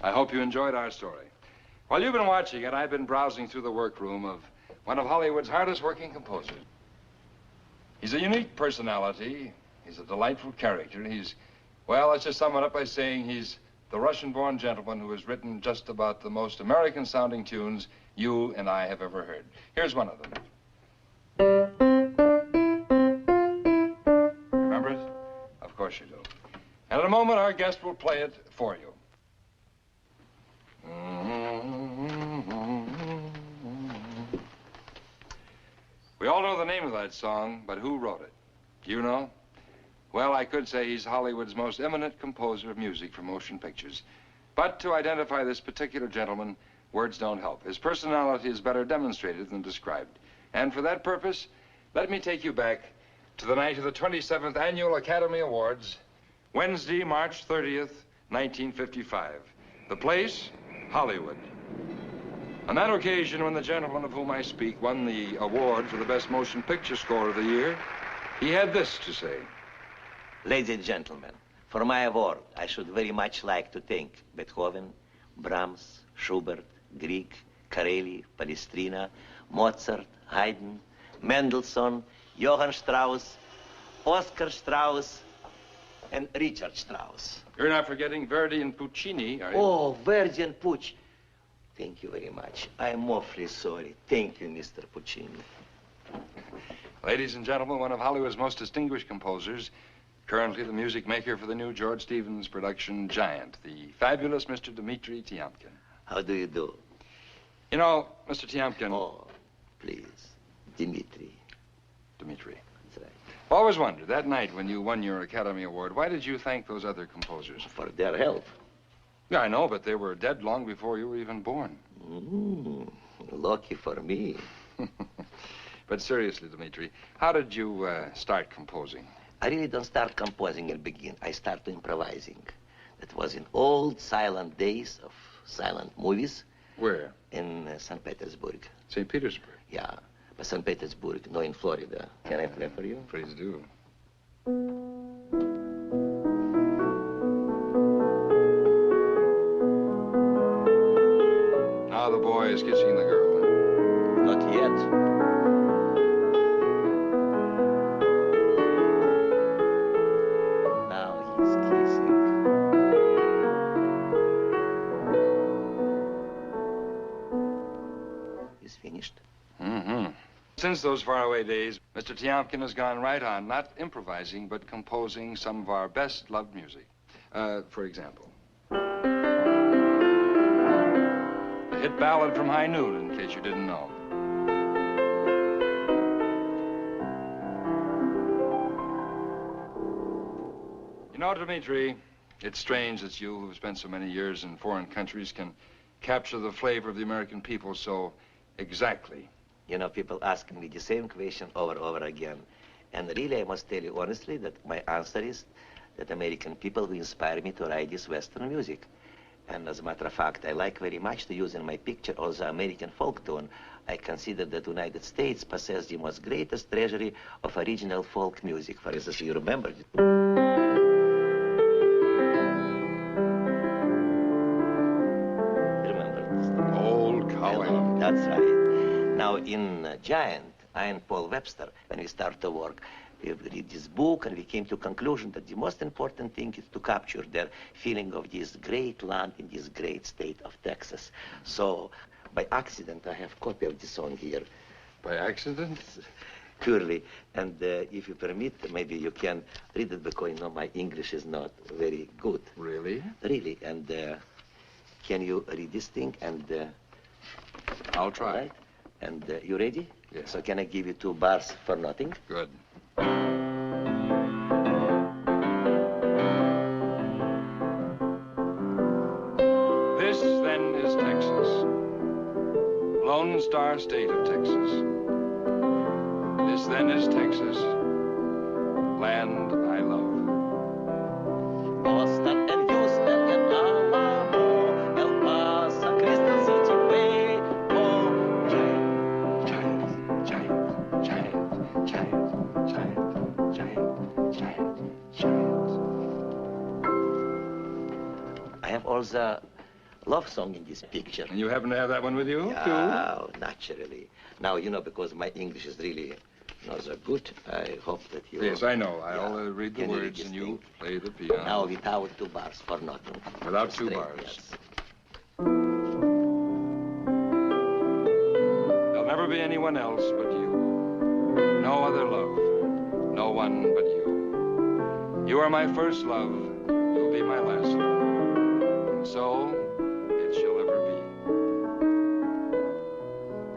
I hope you enjoyed our story. While you've been watching it, I've been browsing through the workroom of one of Hollywood's hardest working composers. He's a unique personality. He's a delightful character. Well, let's just sum it up by saying he's the Russian-born gentleman who has written just about the most American-sounding tunes you and I have ever heard. Here's one of them. Remember it? Of course you do. And in a moment, our guest will play it for you. We all know the name of that song, but who wrote it? Do you know? Well, I could say he's Hollywood's most eminent composer of music for motion pictures. But to identify this particular gentleman, words don't help. His personality is better demonstrated than described. And for that purpose, let me take you back to the night of the 27th Annual Academy Awards, Wednesday, March 30th, 1955. The place, Hollywood. On that occasion, when the gentleman of whom I speak won the award for the best motion picture score of the year, he had this to say. Ladies and gentlemen, for my award, I should very much like to thank Beethoven, Brahms, Schubert, Grieg, Corelli, Palestrina, Mozart, Haydn, Mendelssohn, Johann Strauss, Oscar Strauss, and Richard Strauss. You're not forgetting Verdi and Puccini, are you? Oh, Verdi and Pucci. Thank you very much. I am awfully sorry. Thank you, Mr. Puccini. Ladies and gentlemen, one of Hollywood's most distinguished composers, currently the music maker for the new George Stevens production, Giant, the fabulous Mr. Dimitri Tiomkin. How do you do? You know, Mr. Tiomkin... Oh, please. Dimitri. Dimitri. That's right. Always wondered, that night when you won your Academy Award, why did you thank those other composers? For their help. Yeah, I know, but they were dead long before you were even born. Lucky for me. But seriously, Dimitri, how did you start composing? I really don't start composing and begin. I start improvising. That was in old silent days of silent movies. Where? In St. Petersburg. St. Petersburg? Yeah, but St. Petersburg, no, in Florida. Can I play for you? Please do. Now the boy is kissing the girl. Not yet. Finished. Since those faraway days, Mr. Tiomkin has gone right on, not improvising, but composing some of our best-loved music. For example, the hit ballad from High Noon, in case you didn't know. You know, Dimitri, it's strange that you, who've spent so many years in foreign countries, can capture the flavor of the American people so exactly. You know, people asking me the same question over and over again. And really, I must tell you honestly that my answer is that American people who inspire me to write this Western music. And as a matter of fact, I like very much to use in my picture also American folk tune. I consider that the United States possesses the most greatest treasury of original folk music. For instance, you remember it. That's right. Now, in Giant, I and Paul Webster, when we start to work, we read this book and we came to the conclusion that the most important thing is to capture their feeling of this great land in this great state of Texas. So, by accident, I have a copy of the song here. By accident? Purely. And if you permit, maybe you can read it because, you know, my English is not very good. Really? Really. And can you read this thing and... I'll try. Right. And you ready? Yes. So can I give you 2 bars for nothing? Good. This, then, is Texas. Lone Star State of Texas. This, then, is Texas. Land I love. Austin and Houston and Alamo, El Paso, Crystal City Way. Oh, giant, giant, giant, giant, giant, giant, giant, giant, giant. I have all the love song in this picture. And you happen to have that one with you, too? Oh, naturally. Now, you know, because my English is really not so good, I hope that you... Yes, I know. I'll read the words and you play the piano. Now, without 2 bars, for nothing. Without 2 bars. Yes. There'll never be anyone else but you. No other love. No one but you. You are my first love. You'll be my last love. And so, it shall ever be.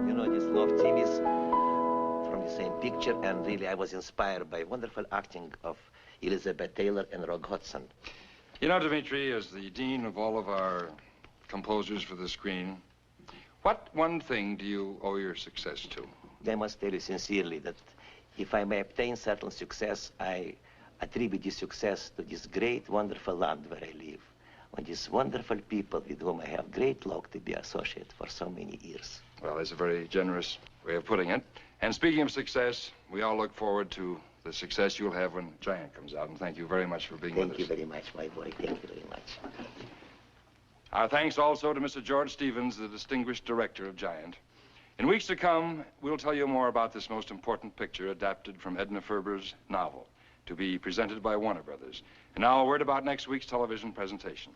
You know, this love theme is from the same picture, and really I was inspired by wonderful acting of Elizabeth Taylor and Rock Hudson. You know, Dimitri, as the dean of all of our composers for the screen, what one thing do you owe your success to? I must tell you sincerely that if I may obtain certain success, I attribute this success to this great, wonderful land where I live, on these wonderful people with whom I have great luck to be associated for so many years. Well, that's a very generous way of putting it. And speaking of success, we all look forward to the success you'll have when Giant comes out. And thank you very much for being with us. Thank you very much, my boy. Thank you very much. Our thanks also to Mr. George Stevens, the distinguished director of Giant. In weeks to come, we'll tell you more about this most important picture adapted from Edna Ferber's novel, to be presented by Warner Brothers. And now a word about next week's television presentation.